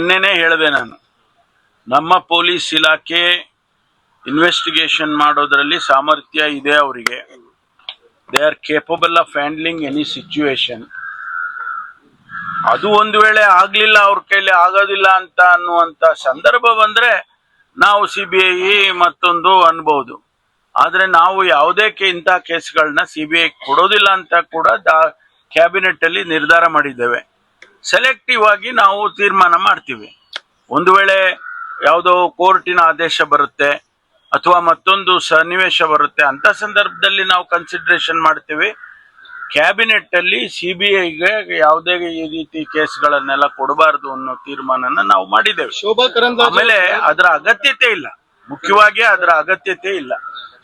ನಿನ್ನೆನೇ ಹೇಳಿದೆ ನಾನು, ನಮ್ಮ ಪೊಲೀಸ್ ಇಲಾಖೆ ಇನ್ವೆಸ್ಟಿಗೇಷನ್ ಮಾಡೋದ್ರಲ್ಲಿ ಸಾಮರ್ಥ್ಯ ಇದೆ ಅವರಿಗೆ. They are capable of handling any situation. ಅದು ಒಂದು ವೇಳೆ ಆಗ್ಲಿಲ್ಲ, ಅವ್ರ ಕೈಲಿ ಆಗೋದಿಲ್ಲ ಅಂತ ಅನ್ನುವಂತ ಸಂದರ್ಭ ಬಂದ್ರೆ ನಾವು CBI ಮತ್ತೊಂದು ಅನ್ಬಹುದು. ಆದ್ರೆ ನಾವು ಯಾವುದೇ ಇಂಥ ಕೇಸ್ಗಳನ್ನ CBI ಕೊಡೋದಿಲ್ಲ ಅಂತ ಕೂಡ ಕ್ಯಾಬಿನೆಟ್ ಅಲ್ಲಿ ನಿರ್ಧಾರ ಮಾಡಿದ್ದೇವೆ. ಸೆಲೆಕ್ಟಿವ್ ಆಗಿ ನಾವು ತೀರ್ಮಾನ ಮಾಡ್ತೀವಿ. ಒಂದು ವೇಳೆ ಯಾವುದೋ ಕೋರ್ಟಿನ ಆದೇಶ ಬರುತ್ತೆ ಅಥವಾ ಮತ್ತೊಂದು ಸನ್ನಿವೇಶ ಬರುತ್ತೆ, ಅಂತ ಸಂದರ್ಭದಲ್ಲಿ ನಾವು ಕನ್ಸಿಡರೇಷನ್ ಮಾಡ್ತೀವಿ. ಕ್ಯಾಬಿನೆಟ್ ಅಲ್ಲಿ CBIಗೆ ಯಾವುದೇ ಈ ರೀತಿ ಕೇಸ್ಗಳನ್ನೆಲ್ಲ ಕೊಡಬಾರದು ಅನ್ನೋ ತೀರ್ಮಾನನ ನಾವು ಮಾಡಿದ್ದೇವೆ. ಆಮೇಲೆ ಅದರ ಅಗತ್ಯತೆ ಇಲ್ಲ, ಮುಖ್ಯವಾಗಿ ಅದರ ಅಗತ್ಯತೆ ಇಲ್ಲ.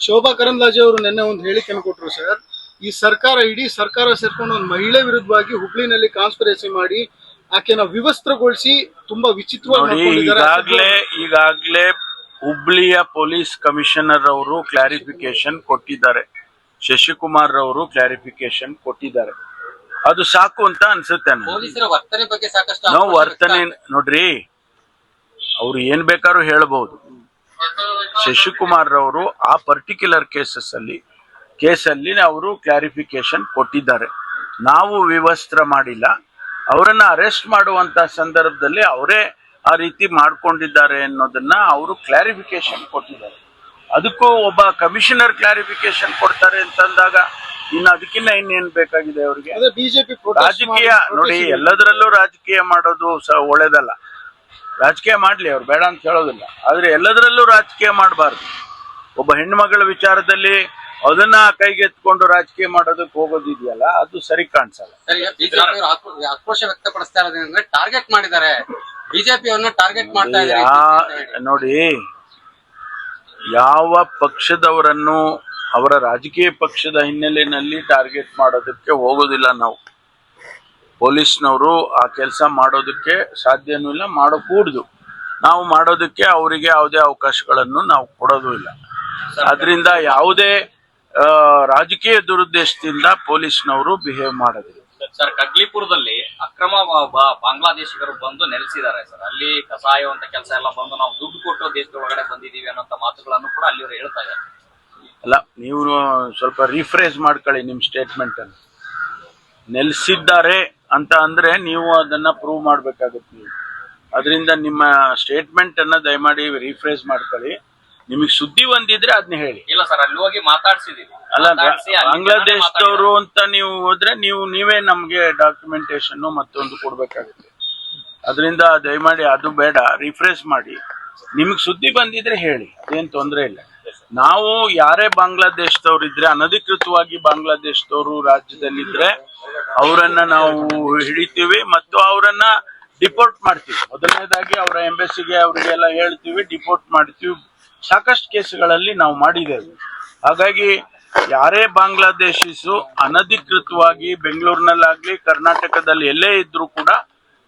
ಶೋಭಾ ಕರಂದ್ಲಾಜೆ ಅವರು ನಿನ್ನೆ ಒಂದು ಹೇಳಿಕೆಯನ್ನು ಕೊಟ್ಟರು ಸರ್. ಈ ಸರ್ಕಾರ, ಇಡೀ ಸರ್ಕಾರ ಸೇರ್ಕೊಂಡು ಒಂದು ಮಹಿಳೆ ವಿರುದ್ಧವಾಗಿ ಹುಬ್ಳಿನಲ್ಲಿ ಕಾನ್ಸ್ಪಿರಸಿ ಮಾಡಿ ಆಕೆನ ವಿವಸ್ತ್ರಗೊಳಿಸಿ ತುಂಬಾ ವಿಚಿತ್ರವಾಗಿ ಈಗಾಗಲೇ ಹುಬ್ಳಿಯ ಪೊಲೀಸ್ ಕಮಿಷನರ್ ಅವರು ಕ್ಲಾರಿಫಿಕೇಶನ್ ಕೊಟ್ಟಿದ್ದಾರೆ, ಶಶಿಕುಮಾರ್ ಅವರು ಕ್ಲಾರಿಫಿಕೇಶನ್ ಕೊಟ್ಟಿದ್ದಾರೆ. ಅದು ಸಾಕು ಅಂತ ಅನ್ಸುತ್ತೆ. ನಾವು ವರ್ತನೆ ನೋಡ್ರಿ, ಅವ್ರು ಏನ್ ಬೇಕಾದ್ರೂ ಹೇಳ್ಬಹುದು. ಶಶಿಕುಮಾರ್ ಅವರು ಆ ಪರ್ಟಿಕ್ಯುಲರ್ ಕೇಸಲ್ಲಿ ಅವರು ಕ್ಲಾರಿಫಿಕೇಶನ್ ಕೊಟ್ಟಿದ್ದಾರೆ. ನಾವು ವಿವಸ್ತ್ರ ಮಾಡಿಲ್ಲ. ಅವರನ್ನ ಅರೆಸ್ಟ್ ಮಾಡುವಂತ ಸಂದರ್ಭದಲ್ಲಿ ಅವರೇ ಆ ರೀತಿ ಮಾಡ್ಕೊಂಡಿದ್ದಾರೆ ಅನ್ನೋದನ್ನ ಅವರು ಕ್ಲಾರಿಫಿಕೇಶನ್ ಕೊಟ್ಟಿದ್ದಾರೆ. ಅದಕ್ಕೂ ಒಬ್ಬ ಕಮಿಷನರ್ ಕ್ಲಾರಿಫಿಕೇಶನ್ ಕೊಡ್ತಾರೆ ಅಂತಂದಾಗ ಇನ್ನು ಅದಕ್ಕಿಂತ ಇನ್ನೇನ್ ಬೇಕಾಗಿದೆ ಅವರಿಗೆ? ರಾಜಕೀಯ ನೋಡಿ, ಎಲ್ಲದರಲ್ಲೂ ರಾಜಕೀಯ ಮಾಡೋದು ಒಳ್ಳೇದಲ್ಲ. ರಾಜಕೀಯ ಮಾಡ್ಲಿ, ಅವ್ರು ಬೇಡ ಅಂತ ಹೇಳೋದಿಲ್ಲ. ಆದ್ರೆ ಎಲ್ಲದರಲ್ಲೂ ರಾಜಕೀಯ ಮಾಡಬಾರ್ದು. ಒಬ್ಬ ಹೆಣ್ಮಗಳ ವಿಚಾರದಲ್ಲಿ ಅದನ್ನ ಕೈಗೆತ್ಕೊಂಡು ರಾಜಕೀಯ ಮಾಡೋದಕ್ಕೆ ಹೋಗೋದಿದೆಯಲ್ಲ, ಅದು ಸರಿ ಕಾಣಿಸಲ್ಲ. ಆಕ್ರೋಶ ವ್ಯಕ್ತಪಡಿಸ್ತಾ ಇರೋದಂದ್ರೆ ಟಾರ್ಗೆಟ್ ಮಾಡಿದ್ದಾರೆ, ಬಿಜೆಪಿ ಅವರನ್ನ ಟಾರ್ಗೆಟ್ ಮಾಡ್ತಾ ಇದ್ದಾರೆ. ನೋಡಿ, ಯಾವ ಪಕ್ಷದವರನ್ನು ಅವರ ರಾಜಕೀಯ ಪಕ್ಷದ ಹಿನ್ನೆಲೆಯಲ್ಲಿ ಟಾರ್ಗೆಟ್ ಮಾಡೋದಕ್ಕೆ ಹೋಗೋದಿಲ್ಲ. ನಾವು ಪೊಲೀಸ್ನವರು ಆ ಕೆಲಸ ಮಾಡೋದಕ್ಕೆ ಸಾಧ್ಯನೂ ಇಲ್ಲ, ಮಾಡಕೂಡ್ದು. ನಾವು ಮಾಡೋದಕ್ಕೆ ಅವರಿಗೆ ಯಾವುದೇ ಅವಕಾಶಗಳನ್ನು ನಾವು ಕೊಡೋದು ಇಲ್ಲ. ಅದರಿಂದ ಯಾವುದೇ ರಾಜಕೀಯ ದುರುದ್ದೇಶದಿಂದ ಪೊಲೀಸ್ನವರು ಬಿಹೇವ್ ಮಾಡೋದಿಲ್ಲ. ಸರ್, ಕಗ್ಲಿಪುರದಲ್ಲಿ ಅಕ್ರಮ ಬಾಂಗ್ಲಾದೇಶಿಗರು ಬಂದು ನೆಲೆಸಿದ್ದಾರೆ ಸರ್. ಅಲ್ಲಿ ಕಸಾಯುವಂತ ಕೆಲಸ ಎಲ್ಲ ಬಂದು ನಾವು ದುಡ್ಡು ಕೊಟ್ಟು ದೇಶದ ಒಳಗಡೆ ಬಂದಿದೀವಿ ಅನ್ನೋ ಮಾತುಗಳನ್ನು ಕೂಡ ಅಲ್ಲಿ ಹೇಳ್ತಾ ಇದ್ದಾರೆ. ಅಲ್ಲ, ನೀವು ಸ್ವಲ್ಪ ರಿಫ್ರೆಶ್ ಮಾಡ್ಕೊಳ್ಳಿ ನಿಮ್ ಸ್ಟೇಟ್ಮೆಂಟ್ ಅನ್ನು. ನೆಲೆಸಿದ್ದಾರೆ ಅಂತ ಅಂದ್ರೆ ನೀವು ಅದನ್ನ ಪ್ರೂವ್ ಮಾಡ್ಬೇಕಾಗುತ್ತೆ. ನೀವು ಅದರಿಂದ ನಿಮ್ಮ ಸ್ಟೇಟ್ಮೆಂಟ್ ಅನ್ನ ದಯಮಾಡಿ ರಿಫ್ರೆಶ್ ಮಾಡ್ಕೊಳ್ಳಿ. ನಿಮಗೆ ಸುದ್ದಿ ಒಂದಿದ್ರೆ ಅದನ್ನ ಹೇಳಿ. ಇಲ್ಲ ಸರ್, ಅಲ್ಲಿ ಹೋಗಿ ಮಾತಾಡ್ಸಿದೀವಿ. ಅಲ್ಲ, ಬಾಂಗ್ಲಾದೇಶದವರು ಅಂತ ನೀವು ಹೋದ್ರೆ ನೀವೇ ನಮ್ಗೆ ಡಾಕ್ಯುಮೆಂಟೇಶನ್ ಮತ್ತೊಂದು ಕೊಡ್ಬೇಕಾಗುತ್ತೆ. ಅದರಿಂದ ದಯಮಾಡಿ ಅದು ಬೇಡ, ರಿಫ್ರೆಶ್ ಮಾಡಿ. ನಿಮ್ಗೆ ಸುದ್ದಿ ಬಂದಿದ್ರೆ ಹೇಳಿ, ಅದೇನ್ ತೊಂದರೆ ಇಲ್ಲ. ನಾವು ಯಾರೇ ಬಾಂಗ್ಲಾದೇಶದವ್ರು ಇದ್ರೆ, ಅನಧಿಕೃತವಾಗಿ ಬಾಂಗ್ಲಾದೇಶದವರು ರಾಜ್ಯದಲ್ಲಿದ್ರೆ ಅವರನ್ನ ನಾವು ಹಿಡಿತೀವಿ ಮತ್ತು ಅವರನ್ನ ಡಿಪೋರ್ಟ್ ಮಾಡ್ತೀವಿ. ಮೊದಲನೇದಾಗಿ ಅವರ ಎಂಬಸಿಗೆ ಅವರಿಗೆಲ್ಲ ಹೇಳ್ತೀವಿ, ಡಿಪೋರ್ಟ್ ಮಾಡ್ತೀವಿ. ಸಾಕಷ್ಟು ಕೇಸುಗಳಲ್ಲಿ ನಾವು ಮಾಡಿದ್ದೇವೆ. ಹಾಗಾಗಿ ಯಾರೇ ಬಾಂಗ್ಲಾದೇಶಿಸು ಅನಧಿಕೃತವಾಗಿ ಬೆಂಗಳೂರಿನಲ್ಲಾಗ್ಲಿ ಕರ್ನಾಟಕದಲ್ಲಿ ಎಲ್ಲೇ ಇದ್ರೂ ಕೂಡ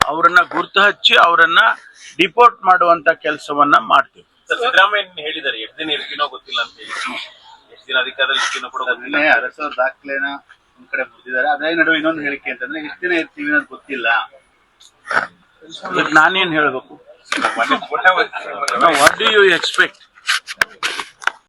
ಅವರನ್ನ ಗುರ್ತು ಹಚ್ಚಿ ಅವರನ್ನ ಡಿಪೋರ್ಟ್ ಮಾಡುವಂತ ಕೆಲಸವನ್ನ ಮಾಡ್ತೀವಿ. ಸಿದ್ದರಾಮಯ್ಯ ಹೇಳಿದ್ದಾರೆ, ಎಷ್ಟು ದಿನ ಇರ್ತೀನೋ ಗೊತ್ತಿಲ್ಲ ಅಂತ ಹೇಳಿ. ಎಷ್ಟು ದಿನ ಅಧಿಕಾರದಲ್ಲಿ ಇರ್ತೀನೋ ಕೂಡ ಗೊತ್ತಿಲ್ಲ. ಅರಸೋ ದಾಖಲೆನ ಒಂದ್ ಕಡೆ ಮುಟ್ಟಿದ್ದಾರೆ. ಅದೇ ನಡುವೆ ಇನ್ನೊಂದು ಹೇಳಿಕೆ ಅಂತಂದ್ರೆ ಎಷ್ಟು ದಿನ ಇರ್ತೀವಿ ಅನ್ನೋದು ಗೊತ್ತಿಲ್ಲ. ನಾನೇನ್ ಹೇಳ್ಬೇಕು? What do you expect?